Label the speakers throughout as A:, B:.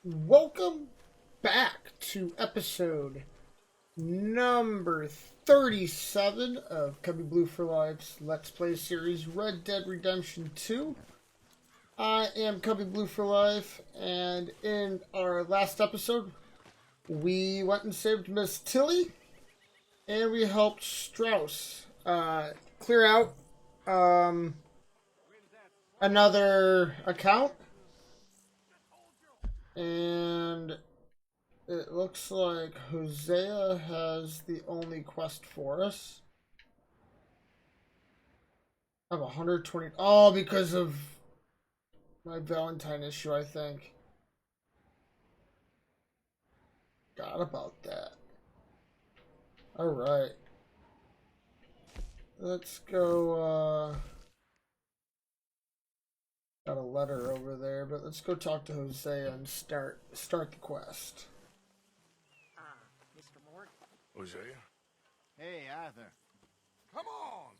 A: Welcome back to episode number 37 of Cubby Blue for Life's Let's Play series Red Dead Redemption 2. I am Cubby Blue for Life, and in our last episode, we went and saved Miss Tilly, and we helped Strauss clear out another account. And it looks like Hosea has the only quest for us. I have 120. Oh, because of my Valentine issue, I think. Forgot about that. Alright. Let's go, got a letter over there, but let's go talk to Hosea and start the quest.
B: Mr. Morgan.
C: Hosea?
D: Hey, Arthur.
C: Come on!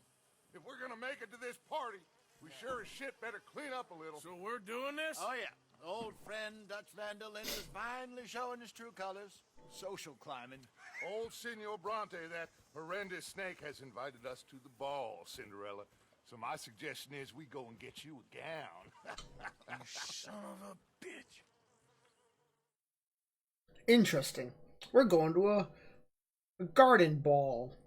C: If we're gonna make it to this party, we sure as shit better clean up a little. So we're doing this?
D: Oh, yeah. Old friend Dutch Van der Linden is finally showing his true colors. Social climbing.
C: Old Senor Bronte, that horrendous snake, has invited us to the ball, Cinderella. So my suggestion is we go and get you a gown. You son of a bitch.
A: Interesting. We're going to a garden ball.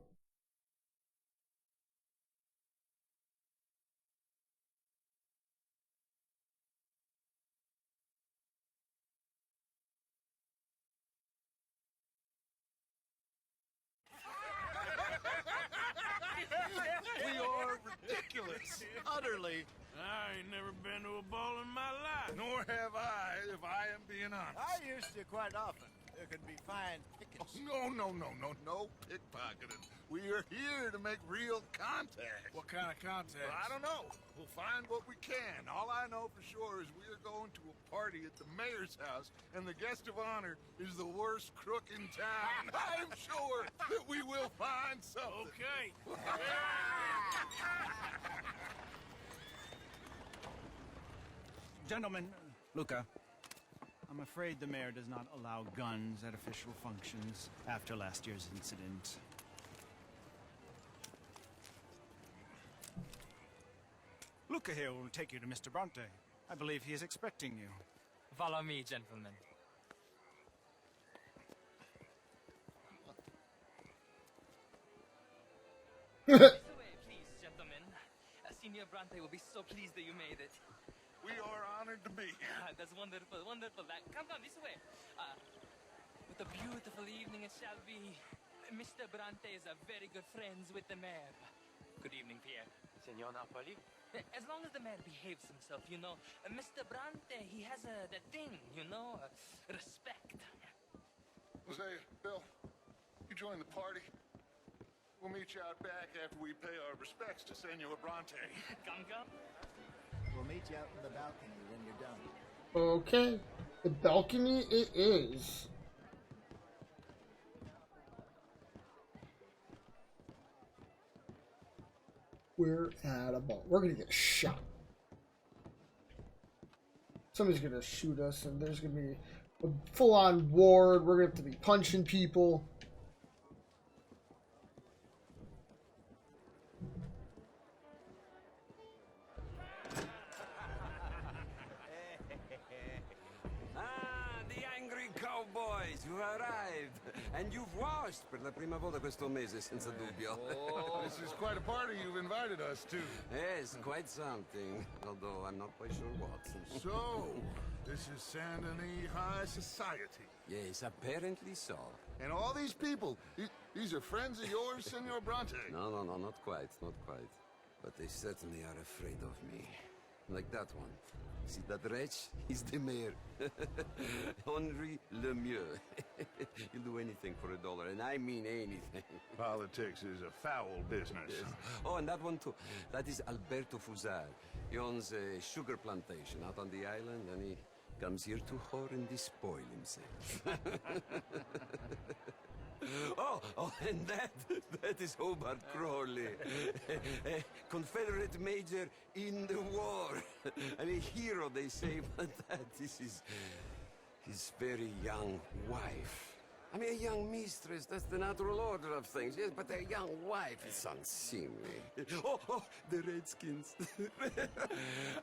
C: We are ridiculous.
D: Utterly.
E: I ain't never been to a ball in my life.
C: Nor have I, if I am being honest.
D: I used to quite often. There could be fine pickets.
C: No pickpocketing. We are here to make real contact.
E: What kind of contact?
C: Well, I don't know. We'll find what we can. All I know for sure is we are going to a party at the mayor's house, and the guest of honor is the worst crook in town. I'm sure that we will find something.
E: Okay.
F: Gentlemen, Luca, I'm afraid the mayor does not allow guns at official functions after last year's incident. Luca here will take you to Mr. Bronte. I believe he is expecting you.
B: Follow me, gentlemen. This way, please, gentlemen. Senior Bronte will be so pleased that you made it.
C: We are honored to be here.
B: That's wonderful, wonderful. Come this way. What a beautiful evening it shall be. Mr. Bronte is a very good friends with the mayor. Good evening, Pierre.
G: Senor Napoli?
B: As long as the mayor behaves himself, you know. Mr. Bronte, he has that thing, you know, respect.
C: Hosea, Bill, you join the party. We'll meet you out back after we pay our respects to Senor Bronte.
B: Come.
D: We'll meet you out in the balcony when you're done.
A: Okay. The balcony it is. We're at a ball. We're gonna get shot. Somebody's gonna shoot us, and there's gonna be a full-on war. We're gonna have to be punching people.
G: The angry cowboys, you've arrived. And you've washed per la prima volta questo mese, senza dubbio.
C: This is quite a party you've invited us to.
G: Yes, quite something. Although I'm not quite sure what.
C: So, this is Saint Denis High Society.
G: Yes, apparently so.
C: And all these people, these are friends of yours, Senor Bronte?
G: No, not quite, not quite. But they certainly are afraid of me. Like that one. See that wretch? He's the mayor. Henri Lemieux. He'll do anything for $1, and I mean anything.
C: Politics is a foul business.
G: Yes. Oh, and that one too. That is Alberto Fusar. He owns a sugar plantation out on the island, and he comes here to whore and despoil himself. Oh, and that is Hobart Crawley, a Confederate major in the war, and a hero, they say, but that this is his very young wife. I mean, a young mistress, that's the natural order of things, yes, but a young wife is unseemly. Oh, the Redskins.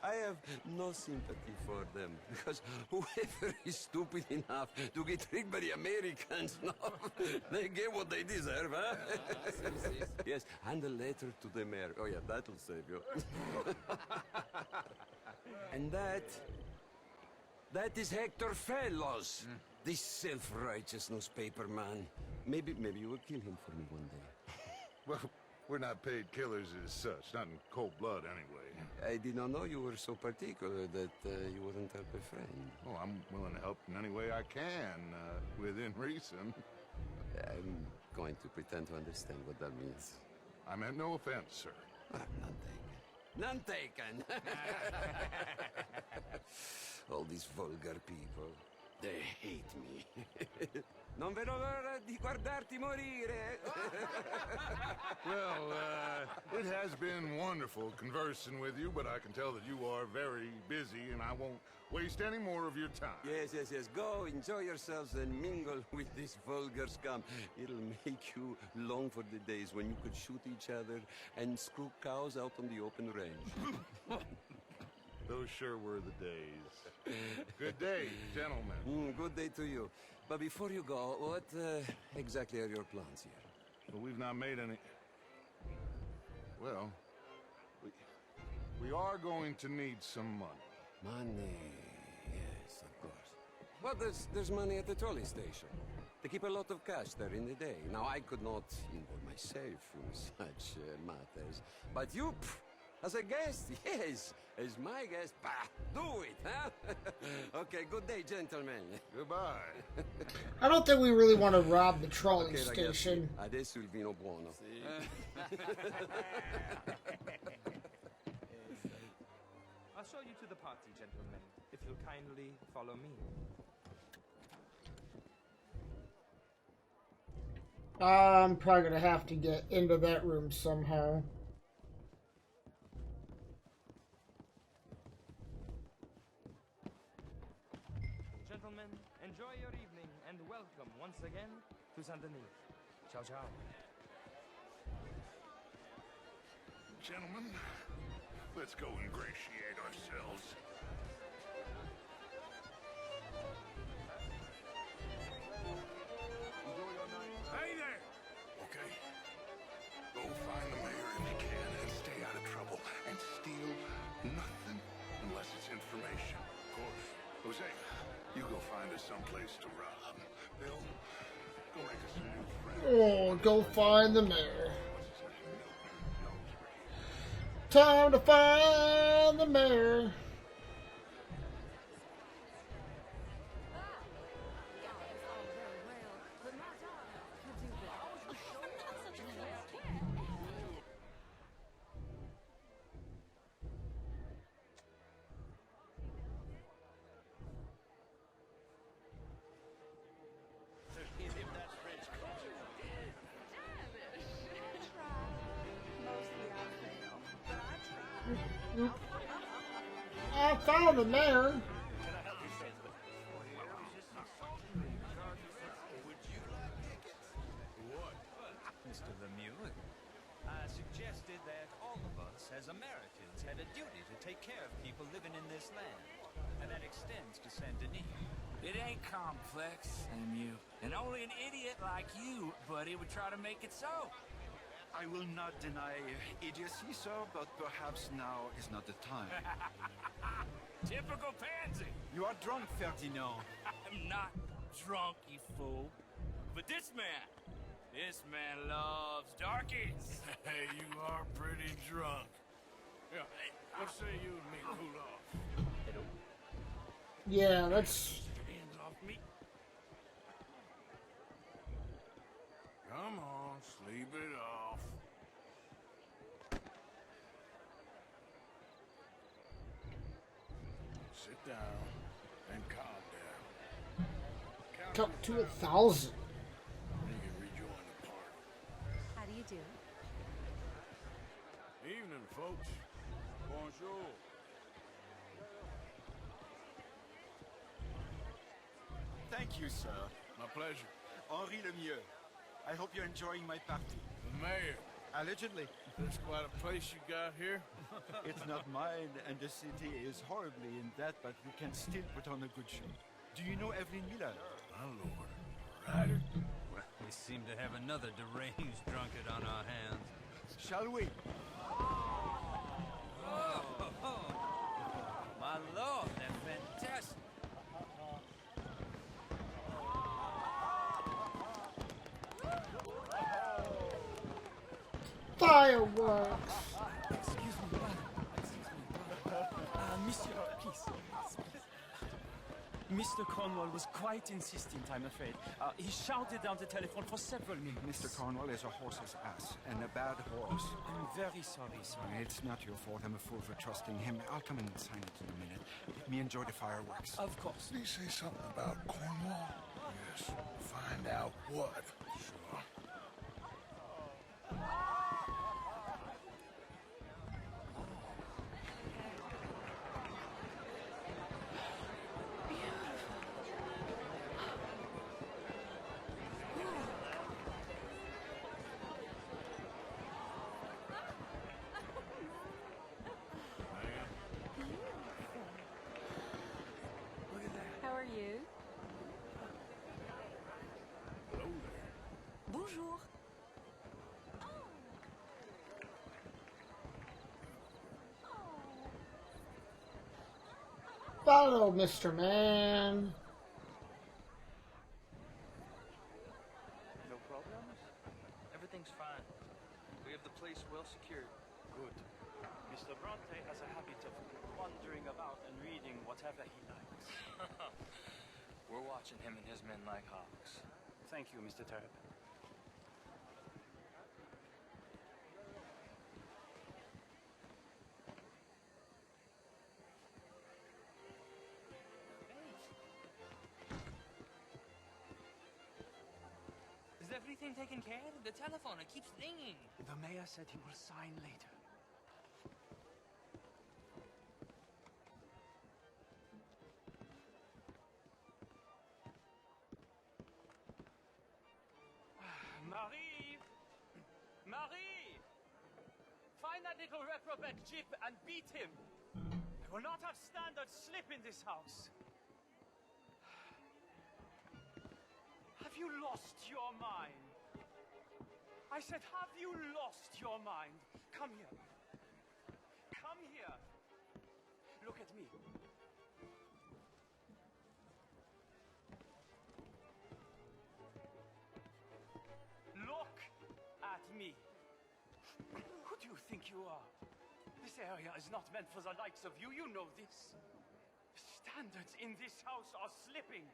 G: I have no sympathy for them, because whoever is stupid enough to get tricked by the Americans, no, they get what they deserve, huh? Yes, and a letter to the mayor. Oh, yeah, that'll save you. And that is Hector Fellows. This self-righteous newspaper man. Maybe you will kill him for me one day.
C: Well, we're not paid killers as such, not in cold blood anyway.
G: I did not know you were so particular that you wouldn't help a friend.
C: Oh, I'm willing to help in any way I can, within reason.
G: I'm going to pretend to understand what that means.
C: I meant no offense, sir.
G: None taken. All these vulgar people. They hate me. Non vedo l'ora di guardarti morire.
C: Well, it has been wonderful conversing with you, but I can tell that you are very busy, and I won't waste any more of your time.
G: Yes. Go, enjoy yourselves, and mingle with this vulgar scum. It'll make you long for the days when you could shoot each other and screw cows out on the open range.
C: Those sure were the days. Good day, gentlemen.
G: Good day to you. But before you go, what exactly are your plans here?
C: Well, we've not made any... Well, we are going to need some money.
G: Money, yes, of course. Well, there's money at the trolley station. They keep a lot of cash there in the day. Now, I could not involve myself in such matters. But you, as a guest, yes, as my guest, bah, do it, huh? Okay, good day, gentlemen.
C: Goodbye.
A: I don't think we really want to rob the trolley station.
G: Adesso il vino buono.
B: I'll show you to the party, gentlemen, if you'll kindly follow me.
A: I'm probably gonna have to get into that room somehow.
B: Gentlemen, enjoy your evening and welcome once again to Saint Denis. Ciao, ciao.
C: Gentlemen, let's go ingratiate ourselves.
E: Hey there!
C: Okay. Go find the mayor if you can and stay out of trouble. And steal nothing unless it's information. Of course. Jose, you go find us someplace to rob. Bill, go make us some new friends.
A: Oh, go find the mayor.
C: What's his name? Milton.
A: Time to find the mayor. I found the mayor.
F: Mr. Lemieux, I suggested that all of us as Americans had a duty to take care of people living in this land, and that extends to Saint Denis.
H: It ain't complex, Lemieux. And only an idiot like you, buddy, would try to make it so.
I: I will not deny idiocy, sir, but perhaps now is not the time.
H: Typical pansy.
I: You are drunk, Ferdinand.
H: I'm not drunk, you fool. But this man loves darkies.
E: Hey, you are pretty drunk. Yeah, hey, what say you and me cool off?
A: Yeah, that's...
H: Hands off me.
E: Come on, sleep it off. Sit down and calm down.
A: Count to 1,000.
E: You can rejoin the party.
J: How do you do?
E: Evening, folks. Bonjour.
I: Thank you, sir.
E: My pleasure.
I: Henri Lemieux. I hope you're enjoying my party.
E: The mayor.
I: Allegedly.
E: There's quite a place you got here.
I: It's not mine, and the city is horribly in debt, but we can still put on a good show. Do you know Evelyn Miller?
E: My lord. Ryder?
F: Well, we seem to have another deranged drunkard on our hands.
I: Shall we?
F: Oh, my lord, they're fantastic.
A: Fireworks!
B: Excuse me, monsieur, please. Mr. Cornwall was quite insistent, I'm afraid. He shouted down the telephone for several minutes.
I: Mr. Cornwall is a horse's ass, and a bad horse.
B: I'm very sorry, sir.
I: It's not your fault. I'm a fool for trusting him. I'll come in and sign it in a minute. Let me enjoy the fireworks.
B: Of course.
C: Did he say something about Cornwall? Yes. Find out what. Sure.
J: How are you? Bonjour.
A: Follow, Mr. Man.
K: No problems? Everything's fine. We have the place well secured.
B: Good. Mr. Bronte has a habit of wandering about and reading whatever he likes.
K: We're watching him and his men like hawks.
B: Thank you, Mr. Turb. Is everything taken care of? The telephone, it keeps ringing.
K: The mayor said he will sign later.
B: Marie! Marie! Find that little reprobate Jip and beat him. I will not have standard slip in this house. Have you lost your mind? I said, have you lost your mind? Come here. Come here. Look at me. Look at me. Who do you think you are? This area is not meant for the likes of you. You know this. Standards in this house are slipping.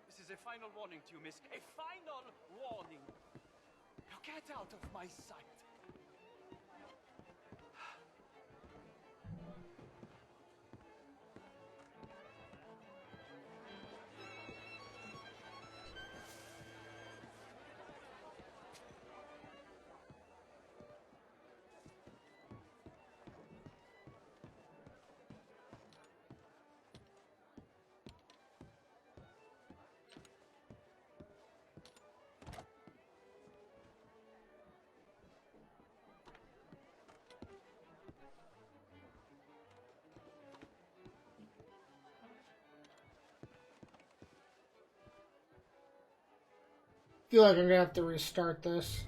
B: This is a final warning to you, miss. A final warning. Now get out of my sight.
A: Feel like I'm gonna have to restart this.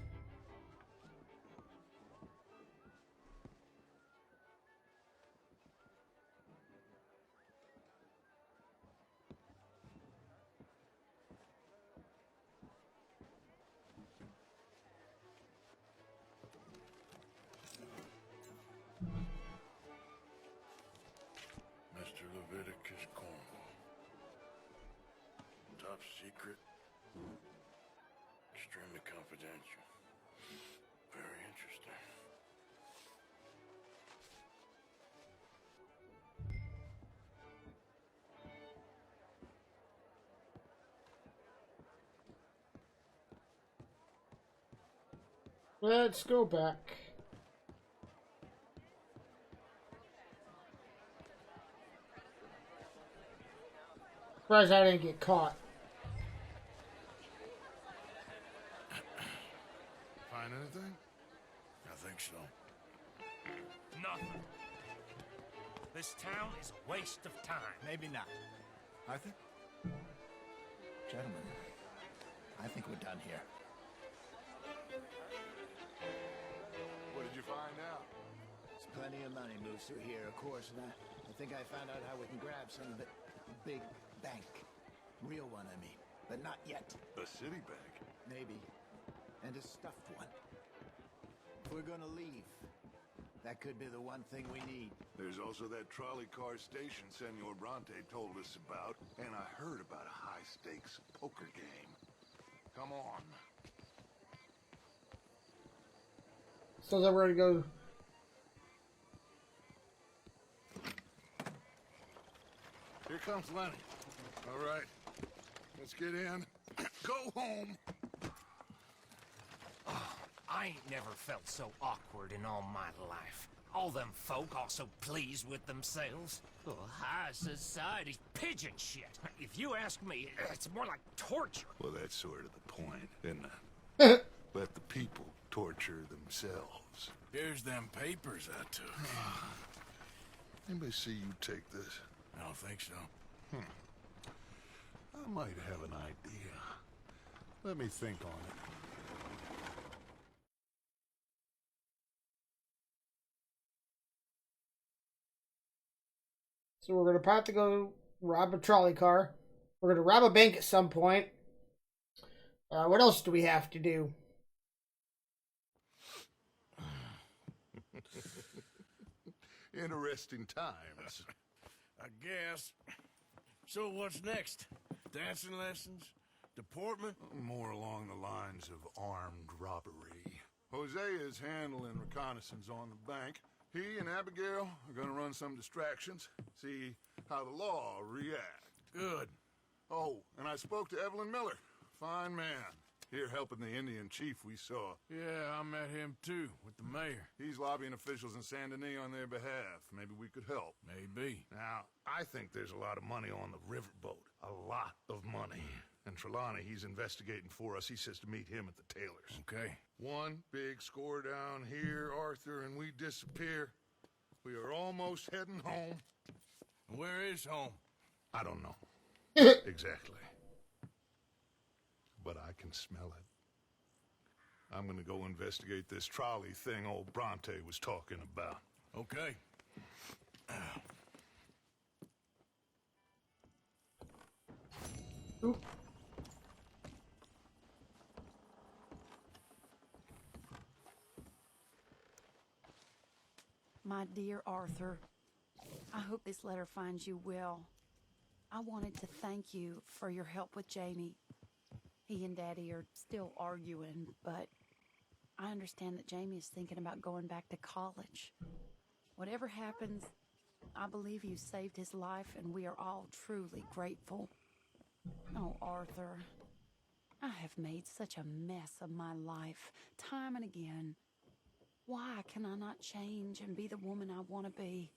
C: Mr. Leviticus Cornwall. Top secret. Extremely confidential. Very interesting.
A: Let's go back. Surprised I didn't get caught.
C: Anything?
E: I think so. Nothing. This town is a waste of time.
D: Maybe not. Arthur? Gentlemen, I think we're done here.
C: What did you find out?
D: There's plenty of money moves through here, of course, and I think I found out how we can grab some of it. A big bank. Real one, I mean. But not yet.
C: A city bank?
D: Maybe. And a stuffed one. If we're gonna leave, that could be the one thing we need.
C: There's also that trolley car station Senor Bronte told us about, and I heard about a high-stakes poker game. Come on.
A: So then we're gonna go.
C: Here comes Lenny. All right, let's get in. Go home.
L: I ain't never felt so awkward in all my life. All them folk all so pleased with themselves. Oh, high society pigeon shit. If you ask me, it's more like torture.
C: Well, that's sort of the point, isn't it? Let the people torture themselves.
E: Here's them papers I took.
C: Anybody see you take this?
E: I don't think so.
C: I might have an idea. Let me think on it.
A: So we're gonna have to go rob a trolley car. We're gonna rob a bank at some point. What else do we have to do?
C: Interesting times.
E: I guess. So what's next? Dancing lessons? Deportment?
C: More along the lines of armed robbery. Jose is handling reconnaissance on the bank. He and Abigail are gonna run some distractions, see how the law reacts.
E: Good.
C: Oh, and I spoke to Evelyn Miller. Fine man. Here helping the Indian chief we saw.
E: Yeah, I met him too, with the mayor.
C: He's lobbying officials in Saint Denis on their behalf. Maybe we could help.
E: Maybe.
C: Now, I think there's a lot of money on the riverboat. A lot of money. And Trelawney, he's investigating for us. He says to meet him at the Taylors.
E: Okay.
C: One big score down here, Arthur, and we disappear. We are almost heading home.
E: Where is home?
C: I don't know. Exactly. But I can smell it. I'm gonna go investigate this trolley thing old Bronte was talking about.
E: Okay.
A: Ooh.
J: My dear Arthur, I hope this letter finds you well. I wanted to thank you for your help with Jamie. He and Daddy are still arguing, but I understand that Jamie is thinking about going back to college. Whatever happens, I believe you saved his life, and we are all truly grateful. Oh, Arthur, I have made such a mess of my life, time and again. Why can I not change and be the woman I want to be?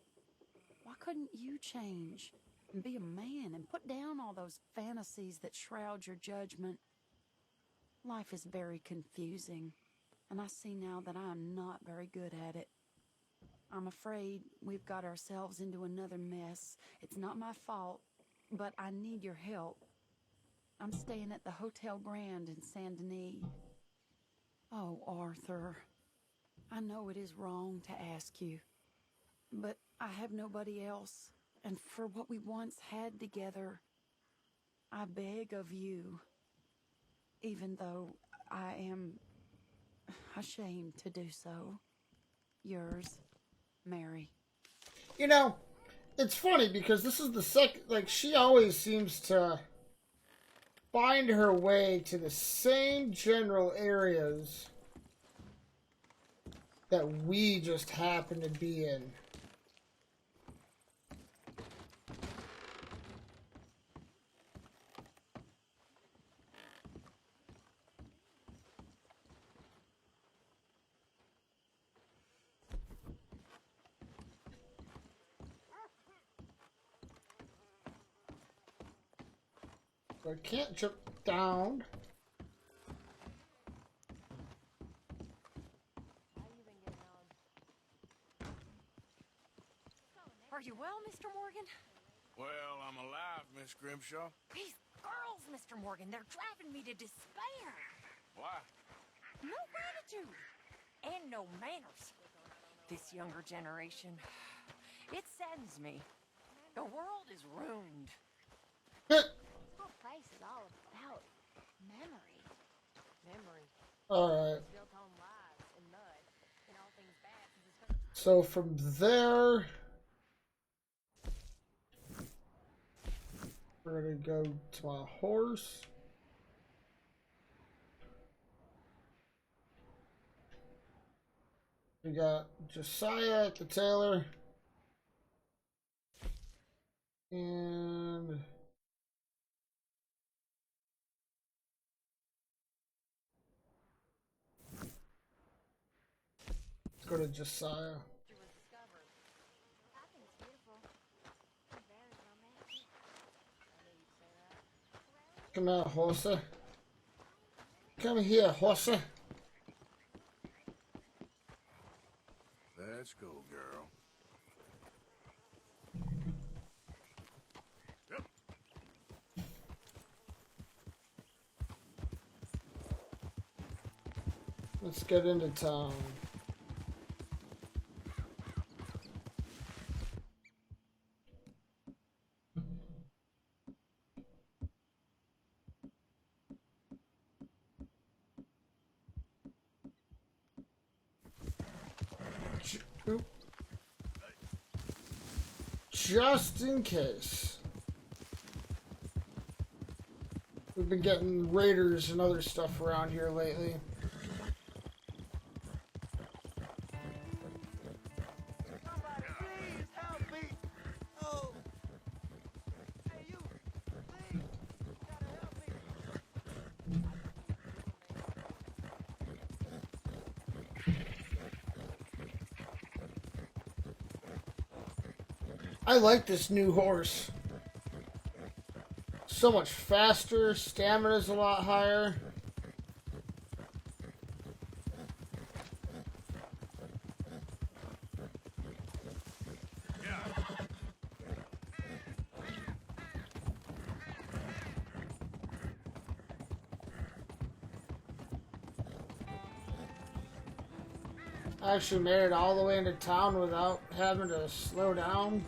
J: Why couldn't you change and be a man and put down all those fantasies that shroud your judgment? Life is very confusing, and I see now that I am not very good at it. I'm afraid we've got ourselves into another mess. It's not my fault, but I need your help. I'm staying at the Hotel Grand in Saint Denis. Oh, Arthur, I know it is wrong to ask you, but I have nobody else, and for what we once had together, I beg of you, even though I am ashamed to do so. Yours, Mary.
A: You know, it's funny because this is the second, like, she always seems to find her way to the same general areas that we just happen to be in. So I can't jump down.
M: Mr. Morgan?
E: Well, I'm alive, Miss Grimshaw.
M: These girls, Mr. Morgan, they're driving me to despair.
E: Why?
M: No gratitude. And no manners. This younger generation, it saddens me. The world is ruined.
N: This whole place is all about memory.
M: Memory.
A: Alright.
M: Built on lies and mud and all things bad since it's
A: So from there, we're gonna go to my horse. We got Josiah at the tailor. And let's go to Josiah.
N: I think it's beautiful. Very romantic.
A: Come here, horsey. Come here, horsey.
C: Let's go, girl. Yep.
A: Let's get into town. Oop. Just in case. We've been getting raiders and other stuff around here lately. I like this new horse. So much faster, stamina's a lot higher. I actually made it all the way into town without having to slow down.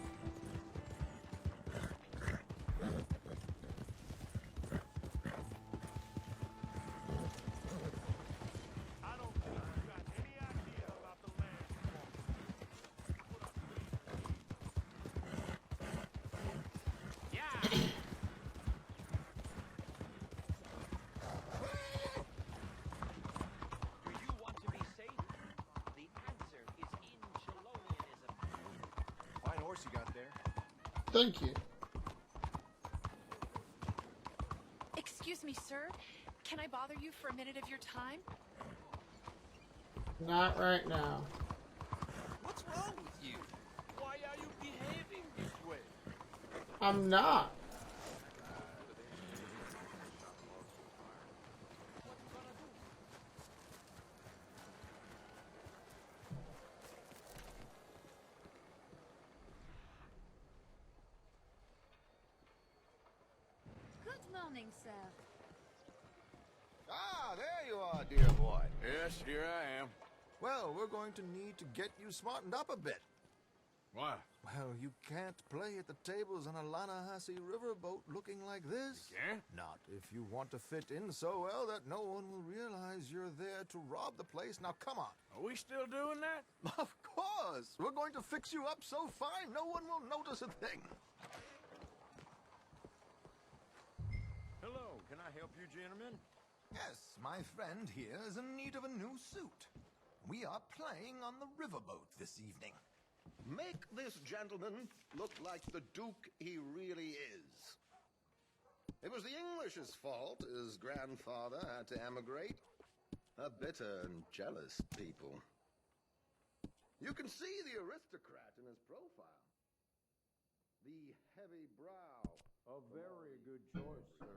D: You got there.
A: Thank you.
O: Excuse me, sir. Can I bother you for a minute of your time?
A: Not right now.
F: What's wrong with you? Why are you behaving this way?
A: I'm not.
N: Good morning, sir.
D: Ah, there you are, dear boy.
C: Yes, here I am.
D: Well, we're going to need to get you smartened up a bit.
C: Why?
D: Well, you can't play at the tables on a Lannahechee riverboat looking like this.
C: You can't?
D: Not if you want to fit in so well that no one will realize you're there to rob the place. Now, come on.
C: Are we still doing that?
D: Of course. We're going to fix you up so fine no one will notice a thing.
I: Hello, can I help you, gentlemen?
D: Yes, my friend here is in need of a new suit. We are playing on the riverboat this evening.
P: Make this gentleman look like the Duke he really is. It was the English's fault his grandfather had to emigrate. A bitter and jealous people. You can see the aristocrat in his profile. The heavy brow.
I: A very good choice, sir.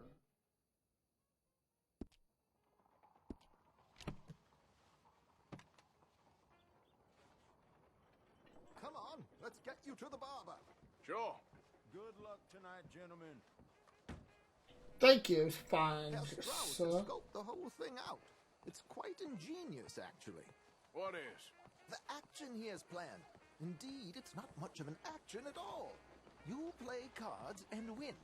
D: Come on, let's get you to the barber.
C: Sure.
D: Good luck tonight, gentlemen.
A: Thank you. Fine.
P: Herr Strauss
A: So,
P: has scoped the whole thing out. It's quite ingenious, actually.
C: What is?
P: The action he has planned. Indeed, it's not much of an action at all. You play cards and win.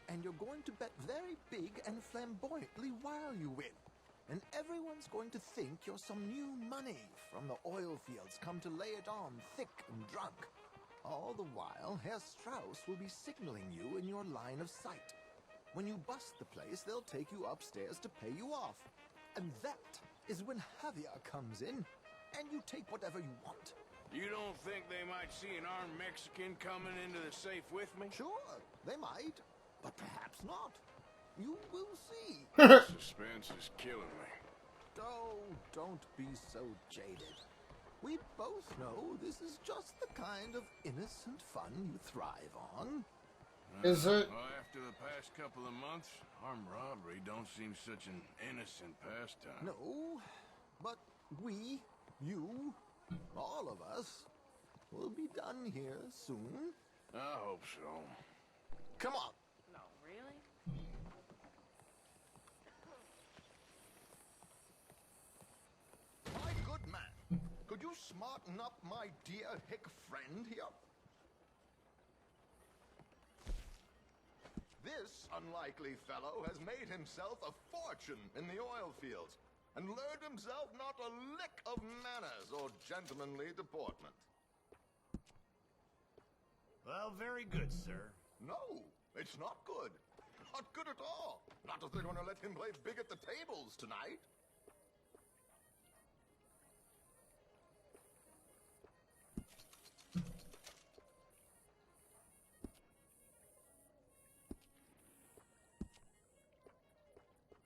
P: And you're going to bet very big and flamboyantly while you win. And everyone's going to think you're some new money from the oil fields come to lay it on thick and drunk. All the while, Herr Strauss will be signaling you in your line of sight. When you bust the place, they'll take you upstairs to pay you off. And that is when Javier comes in, and you take whatever you want.
C: You don't think they might see an armed Mexican coming into the safe with me?
P: Sure, they might, but perhaps not. You will see.
C: Suspense is killing me.
P: Oh, don't be so jaded. We both know this is just the kind of innocent fun you thrive on.
A: Is it?
C: Well, after the past couple of months, armed robbery don't seem such an innocent pastime.
P: No, but we, you, all of us, will be done here soon.
C: I hope so.
P: Come on.
M: No, really?
P: My good man, could you smarten up my dear hick friend here? This unlikely fellow has made himself a fortune in the oil fields and learned himself not a lick of manners or gentlemanly deportment.
D: Well, very good, sir.
P: No, it's not good. Not good at all. Not if they're going to let him play big at the tables tonight.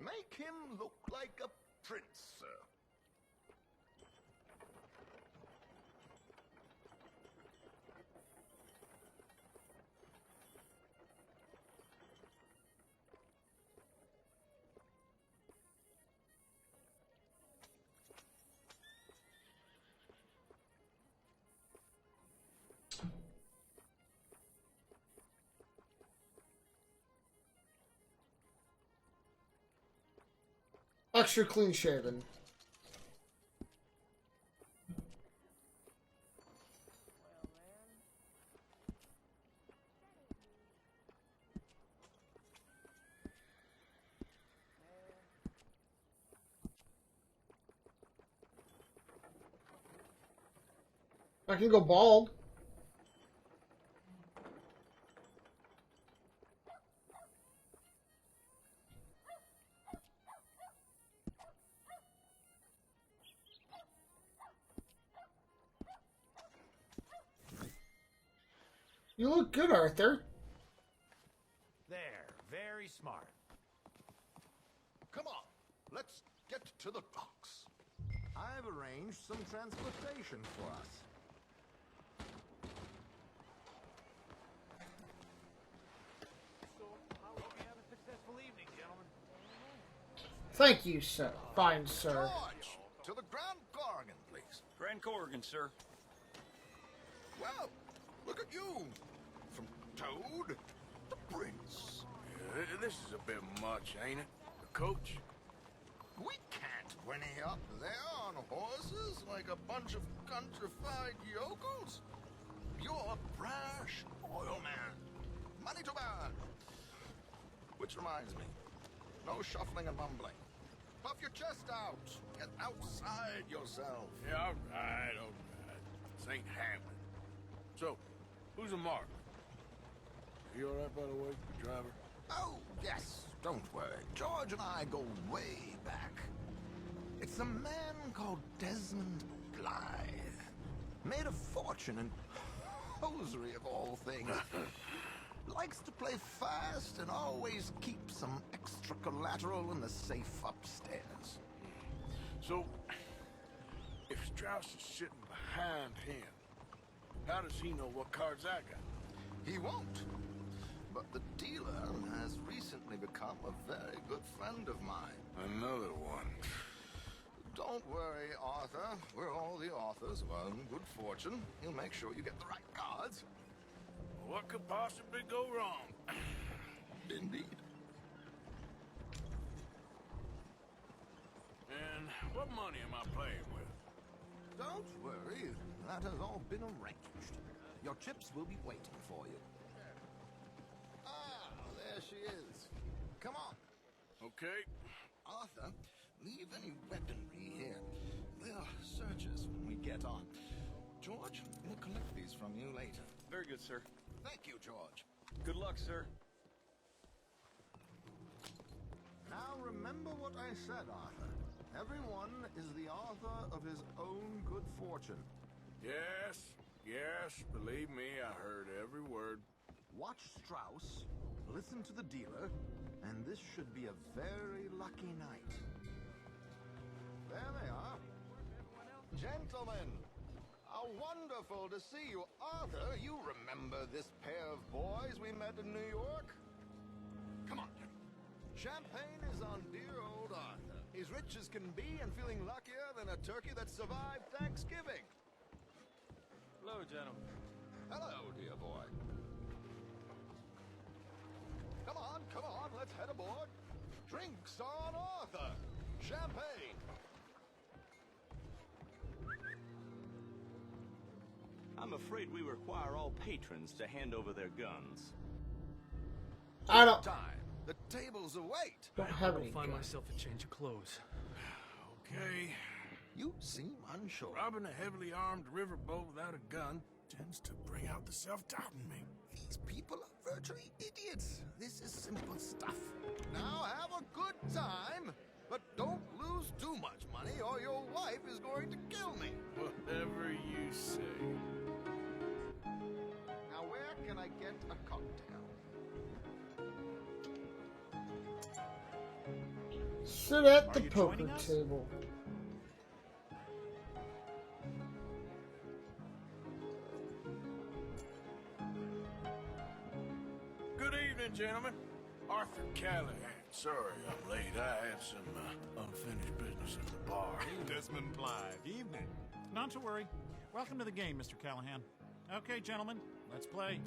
P: Make him look like a prince, sir.
A: extra clean shaven. I can go bald. You look good, Arthur.
D: There, very smart.
P: Come on, let's get to the docks. I've arranged some transportation for us.
D: So, I hope you have a successful evening, gentlemen.
A: Thank you, sir. Fine, sir.
P: George, to the Grand Corrigan, please.
F: Grand Corrigan, sir.
P: Well, look at you. From Toad to Prince.
C: Yeah, this is a bit much, ain't it? The coach?
P: We can't whinny up there on horses like a bunch of countrified yokels. You're a brash oil man. Money to burn. Which reminds me, no shuffling and mumbling. Puff your chest out. Get outside yourself.
C: Yeah, all right. This ain't happening. So, who's a mark? You all right, by the way, the driver?
P: Oh, yes. Don't worry. George and I go way back. It's a man called Desmond Blythe. Made a fortune in hosiery of all things. Likes to play fast and always keep some extra collateral in the safe upstairs.
C: So, if Strauss is sitting behind him, how does he know what cards I got?
P: He won't. But the dealer has recently become a very good friend of mine.
C: Another one.
P: Don't worry, Arthur. We're all the authors of our good fortune. He'll make sure you get the right cards.
E: What could possibly go wrong?
C: Indeed.
E: And what money am I playing with?
P: Don't worry, that has all been arranged. Your chips will be waiting for you. Ah, there she is. Come on.
E: Okay.
P: Arthur, leave any weaponry here. They'll search us when we get on. George, we'll collect these from you later.
K: Very good, sir.
P: Thank you, George.
K: Good luck, sir.
P: Now remember what I said, Arthur. Everyone is the author of his own good fortune.
E: Yes, believe me, I heard every word.
P: Watch Strauss, listen to the dealer, and this should be a very lucky night. There they are. Gentlemen, how wonderful to see you. Arthur, you remember this pair of boys we met in New York? Come on, champagne is on dear old Arthur. He's rich as can be and feeling luckier than a turkey that survived Thanksgiving.
K: Hello, gentlemen.
P: Hello, dear boy. Come on, let's head aboard. Drinks on Arthur. Champagne.
Q: I'm afraid we require all patrons to hand over their guns.
A: I don't.
P: Time. The tables await.
A: Don't have any.
K: Find
A: guns.
K: myself a change of clothes.
E: Okay.
P: You seem unsure.
E: Robbing a heavily armed riverboat without a gun tends to bring out the self-doubt in me.
P: These people are virtually idiots. This is simple stuff. Now have a good time, but don't lose too much money or your wife is going to kill me.
E: Whatever you say.
P: Now where can I get a cocktail?
A: Sit at the poker table.
E: Good evening, gentlemen. Arthur Callahan. Sorry I'm late. I had some unfinished business at the bar.
R: Desmond Blythe. Evening. Not to worry. Welcome to the game, Mr. Callahan. Okay, gentlemen, let's play.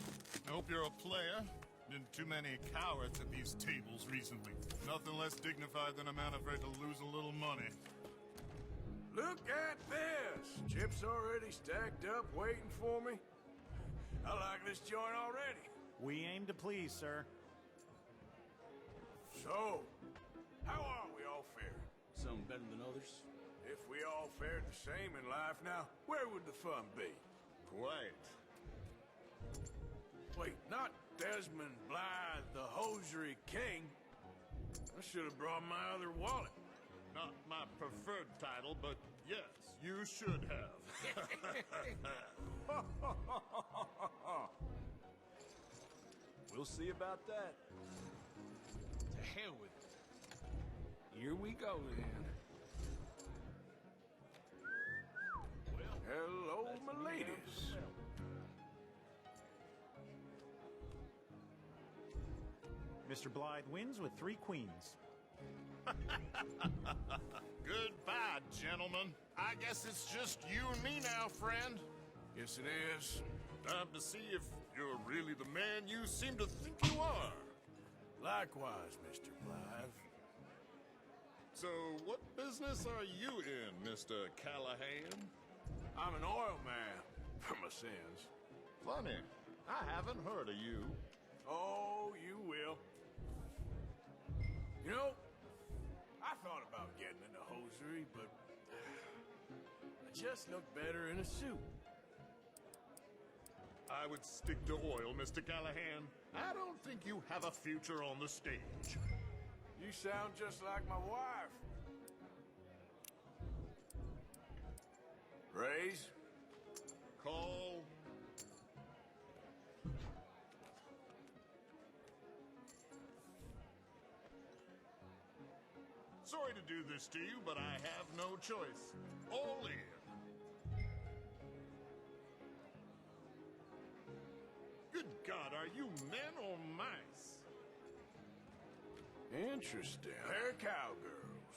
C: I hope you're a player. Been too many cowards at these tables recently. Nothing less dignified than a man afraid to lose a little money.
E: Look at this. Chips already stacked up, waiting for me. I like this joint already.
R: We aim to please, sir.
E: So, how are we all faring?
Q: Some better than others.
E: If we all fared the same in life now, where would the fun be?
C: Quite.
E: Wait, not Desmond Blythe, the hosiery king. I should have brought my other wallet.
C: Not my preferred title, but yes, you should have.
F: We'll see about that. To hell with it. Here we go, then. Well,
E: hello, my ladies.
R: Mr. Blythe wins with 3 queens.
C: Goodbye, gentlemen. I guess it's just you and me now, friend.
E: Yes, it is.
C: Time to see if you're really the man you seem to think you are.
E: Likewise, Mr. Blythe.
C: So, what business are you in, Mr. Callahan?
E: I'm an oil man, for my sins.
C: Funny. I haven't heard of you.
E: Oh, you will. You know, I thought about getting into hosiery, but I just look better in a suit.
C: I would stick to oil, Mr. Callahan. I don't think you have a future on the stage.
E: You sound just like my wife. Raise.
C: Call. Sorry to do this to you, but I have no choice. All in. Good God, are you men or mice?
E: Interesting. They're cowgirls.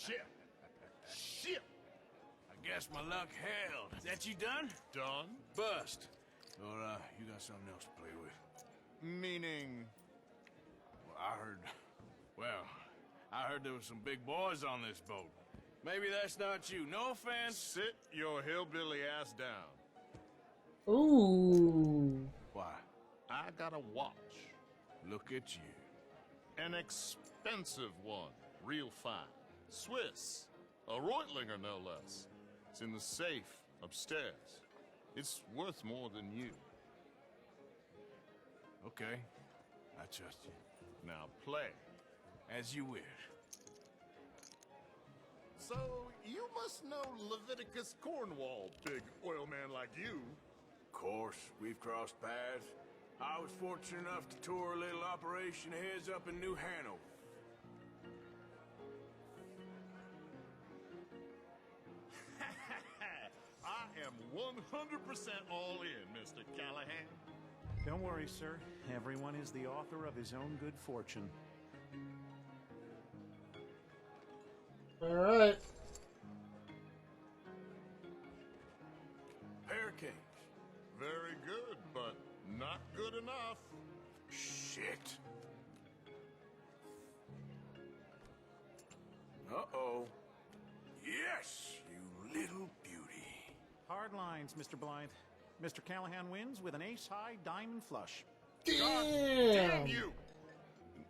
C: Shit.
E: my luck held. That you done?
C: Done?
E: Bust. Or, you got something else to play with?
C: Meaning?
E: Well, I heard there was some big boys on this boat. Maybe that's not you. No offense.
C: Sit your hillbilly ass down.
A: Ooh.
E: Why?
C: I got a watch.
E: Look at you.
C: An expensive one. Real fine. Swiss. A Reutlinger, no less. It's in the safe upstairs. It's worth more than you.
E: Okay. I trust you.
C: Now play.
E: As you wish.
C: So, you must know Leviticus Cornwall, big oil man like you.
E: Of course, we've crossed paths. I was fortunate enough to tour a little operation heads up in New Hanover.
C: I am 100% all in, Mr. Callahan.
R: Don't worry, sir. Everyone is the author of his own good fortune.
A: All right.
E: Pear cakes.
C: Very good, but not good enough.
E: Shit. Uh-oh. Yes, you little beauty.
R: Hard lines, Mr. Blythe. Mr. Callahan wins with an ace-high diamond flush.
C: Damn you!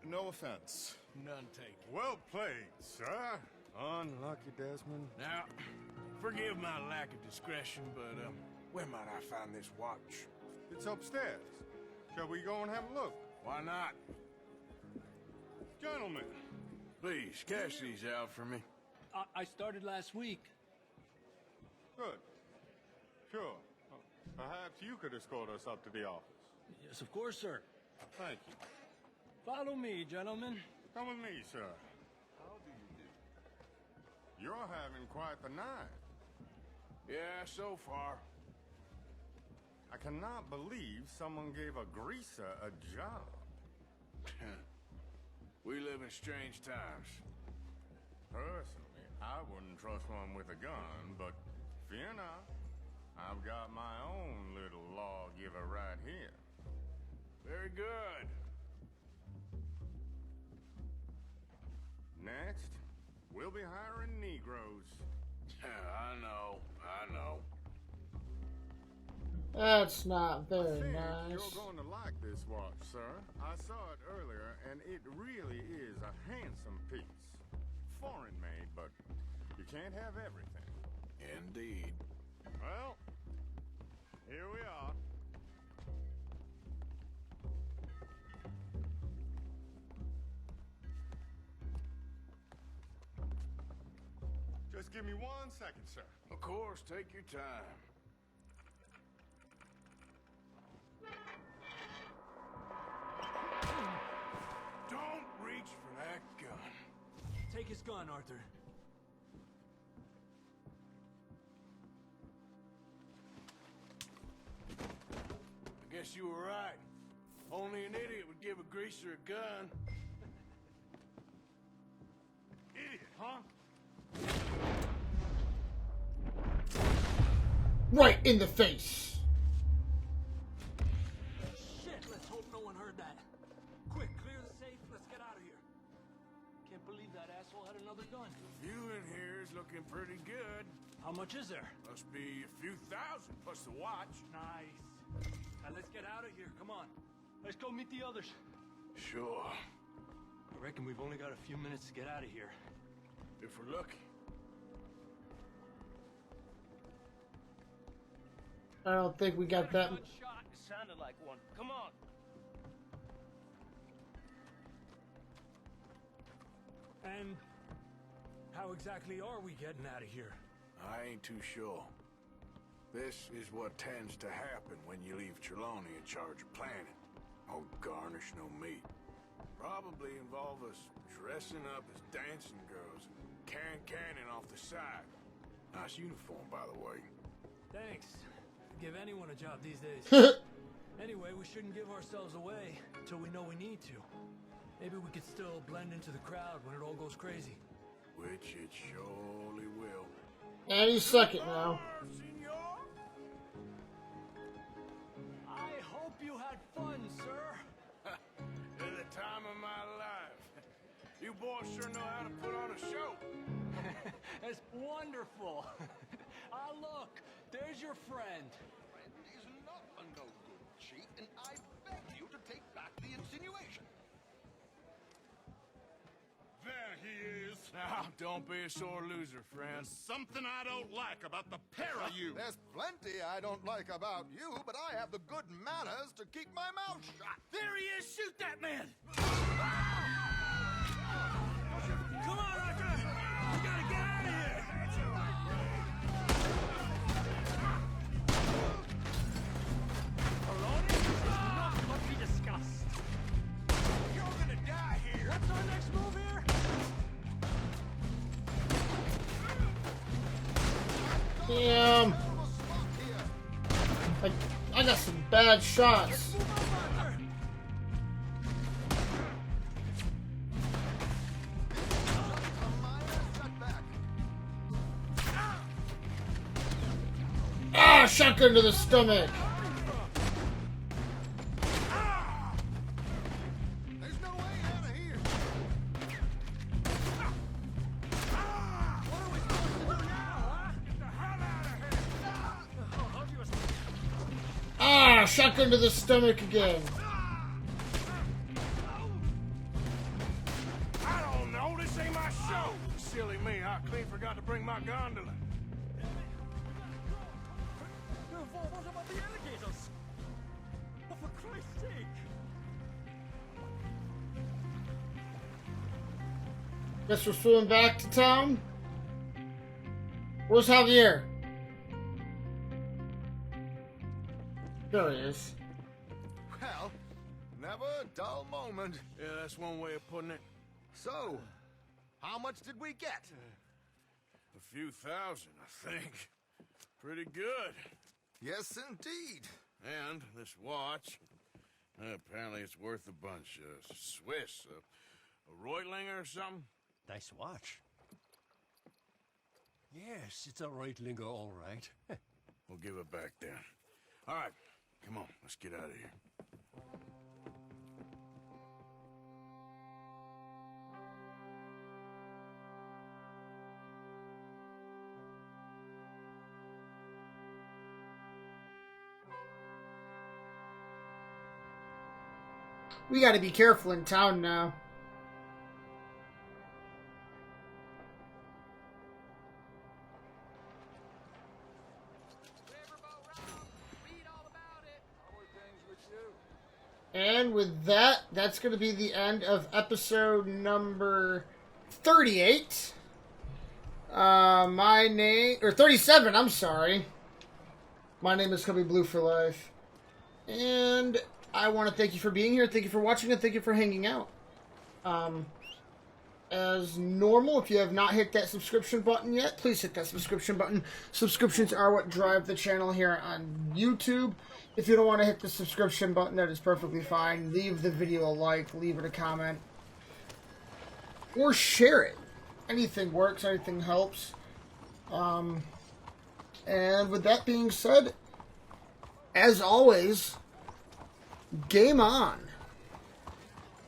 C: No offense.
E: None taken.
C: Well played, sir. Unlucky, Desmond.
E: Now, forgive my lack of discretion, but, where might I find this watch?
C: It's upstairs. Shall we go and have a look?
E: Why not?
C: Gentlemen.
E: Please, cash these out for me.
S: I started last week.
C: Good. Sure. Perhaps you could escort us up to the office.
S: Yes, of course, sir.
C: Thank you.
S: Follow me, gentlemen.
C: Come with me, sir. How do you do? You're having quite the night.
E: Yeah, so far.
C: I cannot believe someone gave a greaser a job.
E: We live in strange times.
C: Personally, I wouldn't trust one with a gun, but fear not. I've got my own little lawgiver right here.
E: Very good.
C: Next, we'll be hiring Negroes.
E: I know.
A: That's not very
C: I think
A: nice.
C: you're going to like this watch, sir. I saw it earlier, and it really is a handsome piece. Foreign made, but you can't have everything.
E: Indeed.
C: Well, here we are. Just give me 1 second, sir.
E: Of course, take your time. Don't reach for that gun.
S: Take his gun, Arthur.
E: I guess you were right. Only an idiot would give a greaser a gun. Idiot, huh?
A: Right in the face.
S: Shit, let's hope no one heard that. Quick, clear the safe. Let's get out of here. Can't believe that asshole had another gun.
E: You in here is looking pretty good.
S: How much is there?
E: Must be a few thousand plus the watch.
S: Nice. Now let's get out of here. Come on. Let's go meet the others.
E: Sure.
S: I reckon we've only got a few minutes to get out of here.
E: If we're lucky.
A: I don't think we got that.
K: Good shot. It sounded like one. Come on.
S: And how exactly are we getting out of here?
E: I ain't too sure. This is what tends to happen when you leave Trelawney in charge of planning. No garnish, no meat. Probably involve us dressing up as dancing girls and carrying cannon off the side. Nice uniform, by the way.
S: Thanks. Give anyone a job these days. Anyway, we shouldn't give ourselves away until we know we need to. Maybe we could still blend into the crowd when it all goes crazy.
E: Which it surely will.
A: Any second now.
S: I hope you had fun, sir.
E: At the time of my life. You boys sure know how to put on a show.
S: It's wonderful. Ah, look, there's your friend.
P: Friend is not a no-good cheat, and I beg you to take back the insinuation.
C: There he is.
E: Now, don't be a sore loser, friend.
C: Something I don't like about the pair of you.
P: There's plenty I don't like about you, but I have the good manners to keep my mouth shut.
H: There he is! Shoot that man! Come on, Arthur! We gotta get out of here!
S: Not what we discussed.
H: You're gonna die here!
S: What's our next move here?
A: Damn. I got some bad shots. Ah, shotgun to the stomach.
P: There's no way out of here.
S: What are we supposed to do now, huh? Get the hell out of here!
A: Ah, shotgun to the stomach again.
E: I don't know. This ain't my show. Silly me. I clean forgot to bring my gondola.
S: What about the alligators? Oh, for Christ's sake!
A: Guess we're swimming back to town. Where's Javier? There he is.
P: Well, never a dull moment.
E: Yeah, that's one way of putting it.
P: So, how much did we get?
E: A few thousand, I think. Pretty good.
P: Yes, indeed.
E: And this watch, apparently it's worth a bunch. Swiss, a Reutlinger or something?
L: Nice watch. Yes, it's a Reutlinger, all right.
E: We'll give it back then. All right, come on, let's get out of here.
A: We gotta be careful in town now. And with that, that's going to be the end of episode number 38. My name, or 37, I'm sorry. My name is Cubby Blue for Life. And I want to thank you for being here, thank you for watching, and thank you for hanging out. As normal, if you have not hit that subscription button yet, please hit that subscription button. Subscriptions are what drive the channel here on YouTube. If you don't want to hit the subscription button, that is perfectly fine. Leave the video a like, leave it a comment, or share it. Anything works, anything helps. And with that being said, as always, game on.